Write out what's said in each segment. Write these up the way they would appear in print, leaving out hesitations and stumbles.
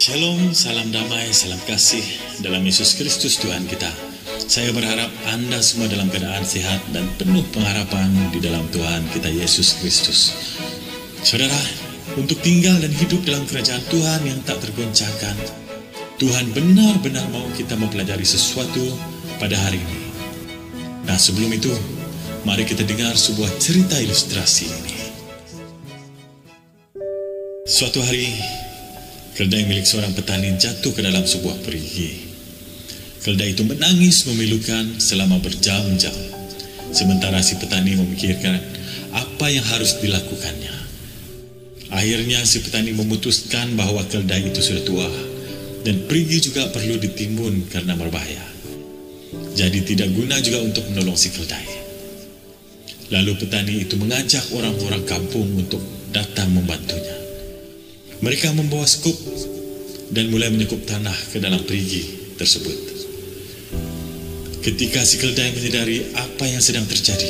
Shalom, salam damai, salam kasih dalam Yesus Kristus Tuhan kita. Saya berharap Anda semua dalam keadaan sehat dan penuh pengharapan di dalam Tuhan kita Yesus Kristus. Saudara, untuk tinggal dan hidup dalam kerajaan Tuhan yang tak tergoncangkan, Tuhan benar-benar mau kita mempelajari sesuatu pada hari ini. Nah, sebelum itu, mari kita dengar sebuah cerita ilustrasi ini. Suatu hari, keledai milik seorang petani jatuh ke dalam sebuah perigi. Keledai itu menangis memilukan selama berjam-jam, sementara si petani memikirkan apa yang harus dilakukannya. Akhirnya si petani memutuskan bahwa keledai itu sudah tua dan perigi juga perlu ditimbun karena berbahaya. Jadi tidak guna juga untuk menolong si keledai. Lalu petani itu mengajak orang-orang kampung untuk datang membantunya. Mereka membawa skup dan mulai menyekup tanah ke dalam perigi tersebut. Ketika si keledai menyadari apa yang sedang terjadi,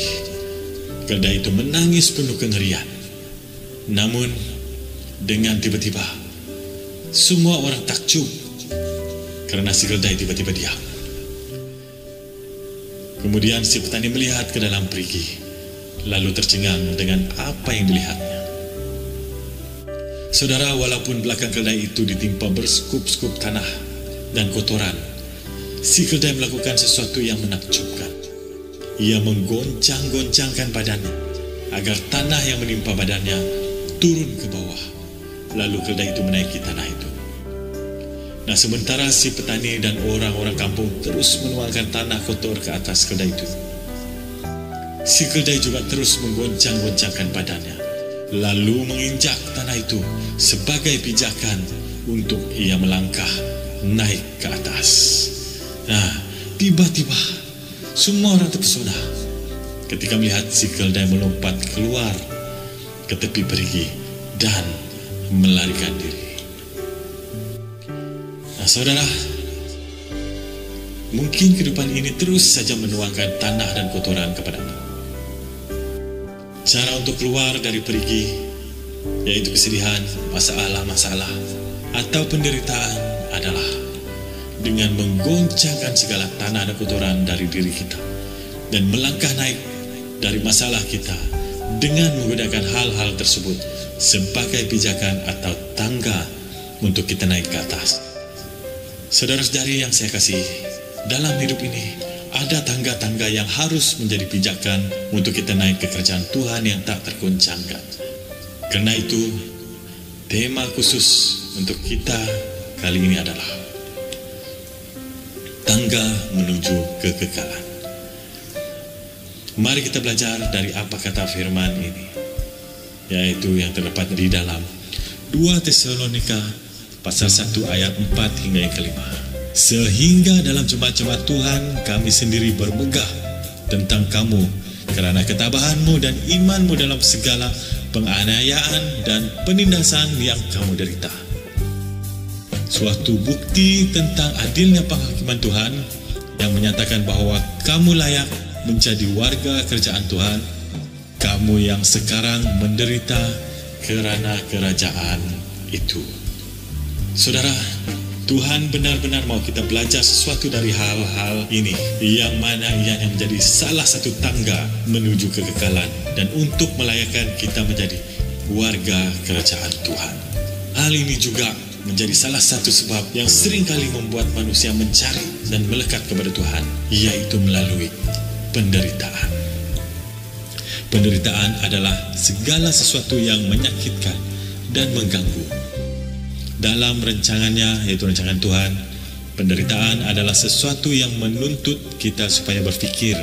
keledai itu menangis penuh kengerian. Namun, dengan tiba-tiba, semua orang takjub karena si keledai tiba-tiba diam. Kemudian si petani melihat ke dalam perigi, lalu tercengang dengan apa yang dilihatnya. Saudara, walaupun belakang keledai itu ditimpa berskup-skup tanah dan kotoran, si keledai melakukan sesuatu yang menakjubkan. Ia menggoncang-goncangkan badannya agar tanah yang menimpa badannya turun ke bawah. Lalu keledai itu menaiki tanah itu. Nah, sementara si petani dan orang-orang kampung terus menuangkan tanah kotor ke atas keledai itu, si keledai juga terus menggoncang-goncangkan badannya, lalu menginjak tanah itu sebagai pijakan untuk ia melangkah naik ke atas. Nah, tiba-tiba semua orang terpesona ketika melihat si keledai melompat keluar ke tepi perigi dan melarikan diri. Nah, saudara, mungkin kehidupan ini terus saja menuangkan tanah dan kotoran kepadamu. Cara untuk keluar dari perigi, yaitu kesedihan, masalah-masalah, atau penderitaan adalah dengan menggoncangkan segala tanah dan kotoran dari diri kita dan melangkah naik dari masalah kita dengan menggunakan hal-hal tersebut sebagai pijakan atau tangga untuk kita naik ke atas. Saudara-saudari yang saya kasih, dalam hidup ini ada tangga-tangga yang harus menjadi pijakan untuk kita naik ke kerajaan Tuhan yang tak tergoncangkan. Karena itu, tema khusus untuk kita kali ini adalah tangga menuju kekekalan. Mari kita belajar dari apa kata firman ini, yaitu yang terdapat di dalam 2 Tesalonika pasal 1 ayat 4 hingga yang kelima. Sehingga dalam jemaat-jemaat Tuhan kami sendiri bermegah tentang kamu karena ketabahanmu dan imanmu dalam segala penganiayaan dan penindasan yang kamu derita. Suatu bukti tentang adilnya penghakiman Tuhan yang menyatakan bahwa kamu layak menjadi warga kerajaan Tuhan, kamu yang sekarang menderita karena kerajaan itu. Saudara, Tuhan benar-benar mau kita belajar sesuatu dari hal-hal ini, yang mana ianya menjadi salah satu tangga menuju kekekalan dan untuk melayakkan kita menjadi warga kerajaan Tuhan. Hal ini juga menjadi salah satu sebab yang seringkali membuat manusia mencari dan melekat kepada Tuhan, yaitu melalui penderitaan. Penderitaan adalah segala sesuatu yang menyakitkan dan mengganggu. Dalam rancangannya, yaitu rancangan Tuhan, penderitaan adalah sesuatu yang menuntut kita supaya berpikir.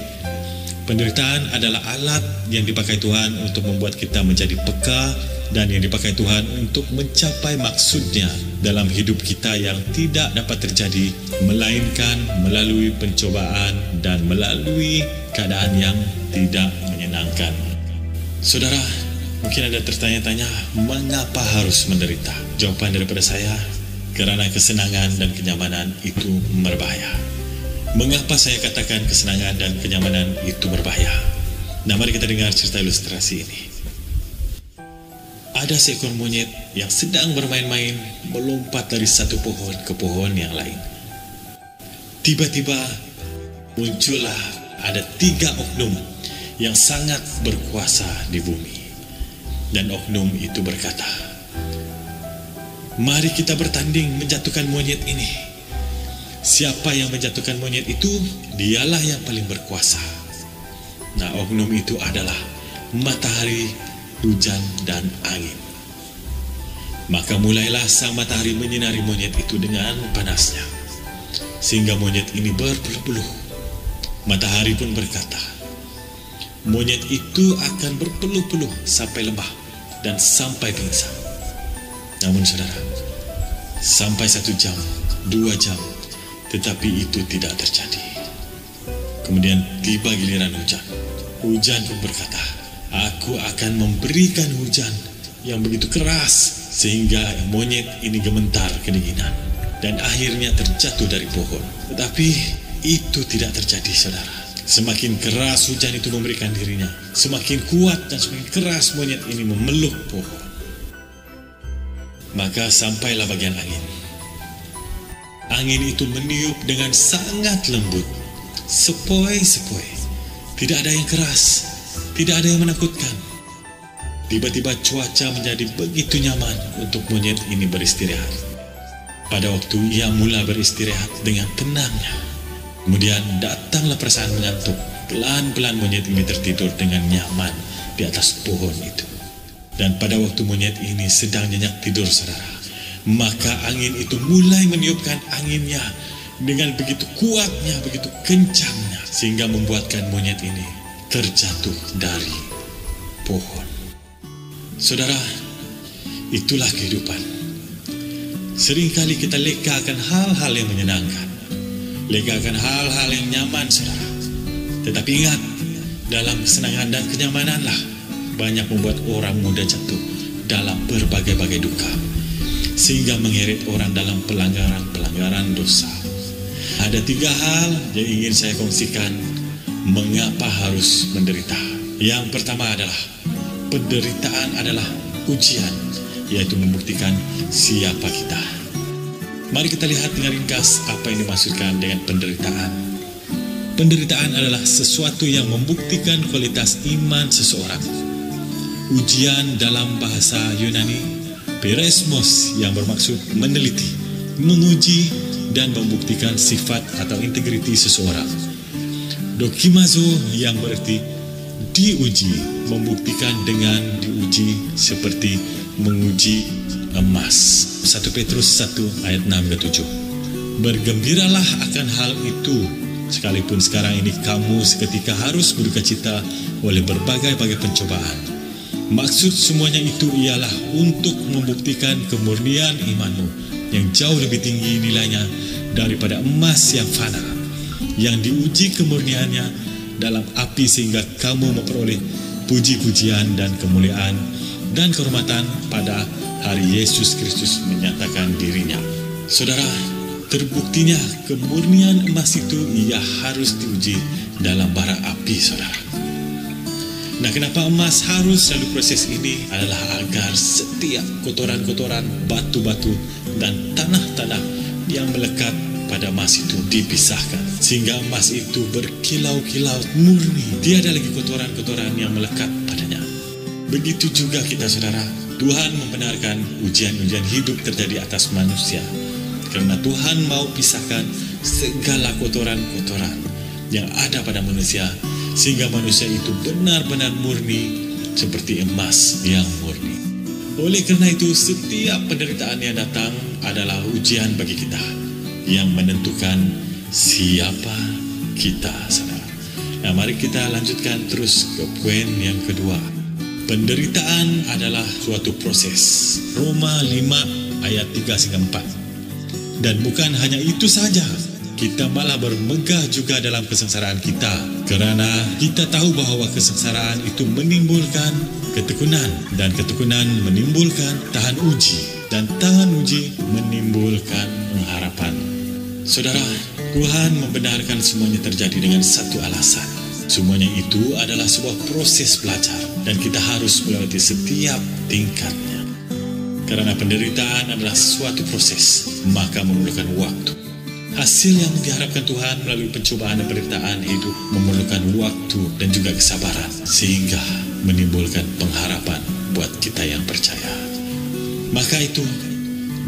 Penderitaan adalah alat yang dipakai Tuhan untuk membuat kita menjadi peka dan yang dipakai Tuhan untuk mencapai maksudnya dalam hidup kita yang tidak dapat terjadi melainkan melalui pencobaan dan melalui keadaan yang tidak menyenangkan. Saudara, mungkin Anda tertanya-tanya, mengapa harus menderita? Jawaban daripada saya, karena kesenangan dan kenyamanan itu berbahaya. Mengapa saya katakan kesenangan dan kenyamanan itu berbahaya? Nah, mari kita dengar cerita ilustrasi ini. ada seekor monyet yang sedang bermain-main melompat dari satu pohon ke pohon yang lain. Tiba-tiba muncullah ada 3 oknum yang sangat berkuasa di bumi. Dan oknum itu berkata, "Mari kita bertanding menjatuhkan monyet ini. Siapa yang menjatuhkan monyet itu, dialah yang paling berkuasa." Nah, oknum itu adalah matahari, hujan, dan angin. Maka mulailah sang matahari menyinari monyet itu dengan panasnya, sehingga monyet ini berpeluh-peluh. Matahari pun berkata, monyet itu akan berpeluh-peluh sampai lemah dan sampai pingsan. Namun saudara, sampai 1 jam, 2 jam, tetapi itu tidak terjadi. Kemudian tiba giliran hujan. Hujan pun berkata, aku akan memberikan hujan yang begitu keras sehingga monyet ini gemetar kedinginan dan akhirnya terjatuh dari pohon. Tetapi itu tidak terjadi, saudara. Semakin keras hujan itu memberikan dirinya, semakin kuat dan semakin keras monyet ini memeluk pohon. Maka sampailah bagian angin. Angin itu meniup dengan sangat lembut, sepoi-sepoi. Tidak ada yang keras, tidak ada yang menakutkan. Tiba-tiba cuaca menjadi begitu nyaman untuk monyet ini beristirahat. Pada waktu ia mula beristirahat dengan tenangnya, kemudian datanglah perasaan mengantuk. Pelan-pelan monyet ini tertidur dengan nyaman di atas pohon itu. Dan pada waktu monyet ini sedang nyenyak tidur, saudara, maka angin itu mulai meniupkan anginnya dengan begitu kuatnya, begitu kencangnya, sehingga membuatkan monyet ini terjatuh dari pohon. Saudara, itulah kehidupan. Seringkali kita leka akan hal-hal yang menyenangkan, leka akan hal-hal yang nyaman, saudara. Tetapi ingat, dalam kesenangan dan kenyamananlah banyak membuat orang mudah jatuh dalam berbagai-bagai duka, sehingga mengeret orang dalam pelanggaran-pelanggaran dosa. Ada 3 hal yang ingin saya kongsikan mengapa harus menderita. Yang pertama adalah penderitaan adalah ujian, yaitu membuktikan siapa kita. Mari kita lihat dengan ringkas apa yang dimaksudkan dengan penderitaan. Penderitaan adalah sesuatu yang membuktikan kualitas iman seseorang. Ujian dalam bahasa Yunani, peresmos, yang bermaksud meneliti, menguji, dan membuktikan sifat atau integriti seseorang. Dokimazo yang berarti diuji, membuktikan dengan diuji seperti menguji emas. 1 Petrus 1 ayat 6-7. Bergembiralah akan hal itu, sekalipun sekarang ini kamu seketika harus berduka cita oleh berbagai-bagai pencobaan. Maksud semuanya itu ialah untuk membuktikan kemurnian imanmu yang jauh lebih tinggi nilainya daripada emas yang fana, yang diuji kemurniannya dalam api sehingga kamu memperoleh puji-pujian dan kemuliaan dan kehormatan pada hari Yesus Kristus menyatakan dirinya. Saudara, terbuktinya kemurnian emas itu ia harus diuji dalam bara api, saudara. Nah, kenapa emas harus selalu proses ini adalah agar setiap kotoran-kotoran, batu-batu, dan tanah-tanah yang melekat pada emas itu dipisahkan, sehingga emas itu berkilau-kilau murni, tiada lagi kotoran-kotoran yang melekat padanya. Begitu juga kita, saudara. Tuhan membenarkan ujian-ujian hidup terjadi atas manusia, karena Tuhan mau pisahkan segala kotoran-kotoran yang ada pada manusia, sehingga manusia itu benar-benar murni seperti emas yang murni. Oleh karena itu, setiap penderitaan yang datang adalah ujian bagi kita yang menentukan siapa kita, saudara. Nah, mari kita lanjutkan terus ke poin yang kedua. Penderitaan adalah suatu proses. Roma 5 ayat 3-4. Dan bukan hanya itu saja, kita malah bermegah juga dalam kesengsaraan kita, karena kita tahu bahwa kesengsaraan itu menimbulkan ketekunan, dan ketekunan menimbulkan tahan uji, dan tahan uji menimbulkan pengharapan. Saudara, Tuhan membenarkan semuanya terjadi dengan satu alasan, Semuanya itu adalah sebuah proses belajar dan kita harus melewati setiap tingkatnya. Karena penderitaan adalah suatu proses, maka memerlukan waktu. Hasil yang diharapkan Tuhan melalui pencobaan dan penderitaan hidup memerlukan waktu dan juga kesabaran, sehingga menimbulkan pengharapan buat kita yang percaya. Maka itu,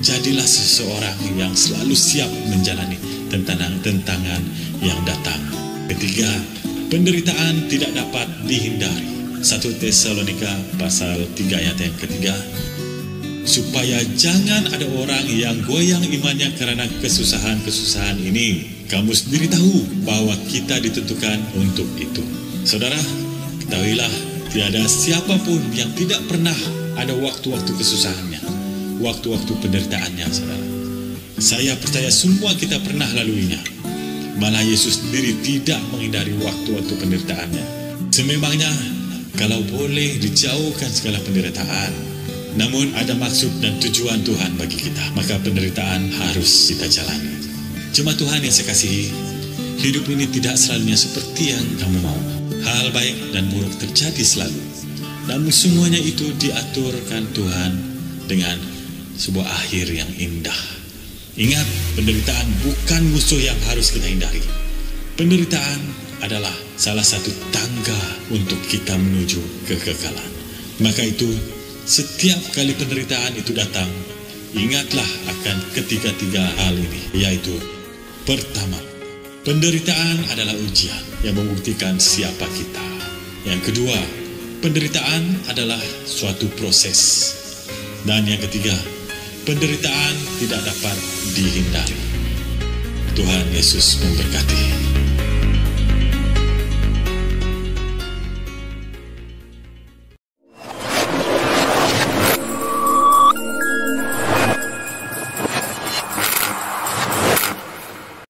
jadilah seseorang yang selalu siap menjalani tantangan yang datang. Ketiga, penderitaan tidak dapat dihindari. 1 Tesalonika pasal 3 ayat yang ketiga. Supaya jangan ada orang yang goyang imannya karena kesusahan-kesusahan ini. Kamu sendiri tahu bahwa kita ditentukan untuk itu. Saudara, ketahuilah tiada siapapun yang tidak pernah ada waktu-waktu kesusahannya, waktu-waktu penderitaannya, saudara. Saya percaya semua kita pernah laluinya. Malah Yesus sendiri tidak menghindari waktu-waktu penderitaannya. Sememangnya, kalau boleh dijauhkan segala penderitaan, namun ada maksud dan tujuan Tuhan bagi kita, maka penderitaan harus kita jalani. Cuma Tuhan yang saya kasihi, hidup ini tidak selalunya seperti yang kamu mau. Hal baik dan buruk terjadi selalu. Namun semuanya itu diaturkan Tuhan dengan sebuah akhir yang indah. Ingat, penderitaan bukan musuh yang harus kita hindari. Penderitaan adalah salah satu tangga untuk kita menuju kekekalan. Maka itu, setiap kali penderitaan itu datang, ingatlah akan ketiga-tiga hal ini, yaitu pertama, penderitaan adalah ujian yang membuktikan siapa kita. Yang kedua, penderitaan adalah suatu proses. Dan yang ketiga, penderitaan tidak dapat dihindari. Tuhan Yesus memberkati.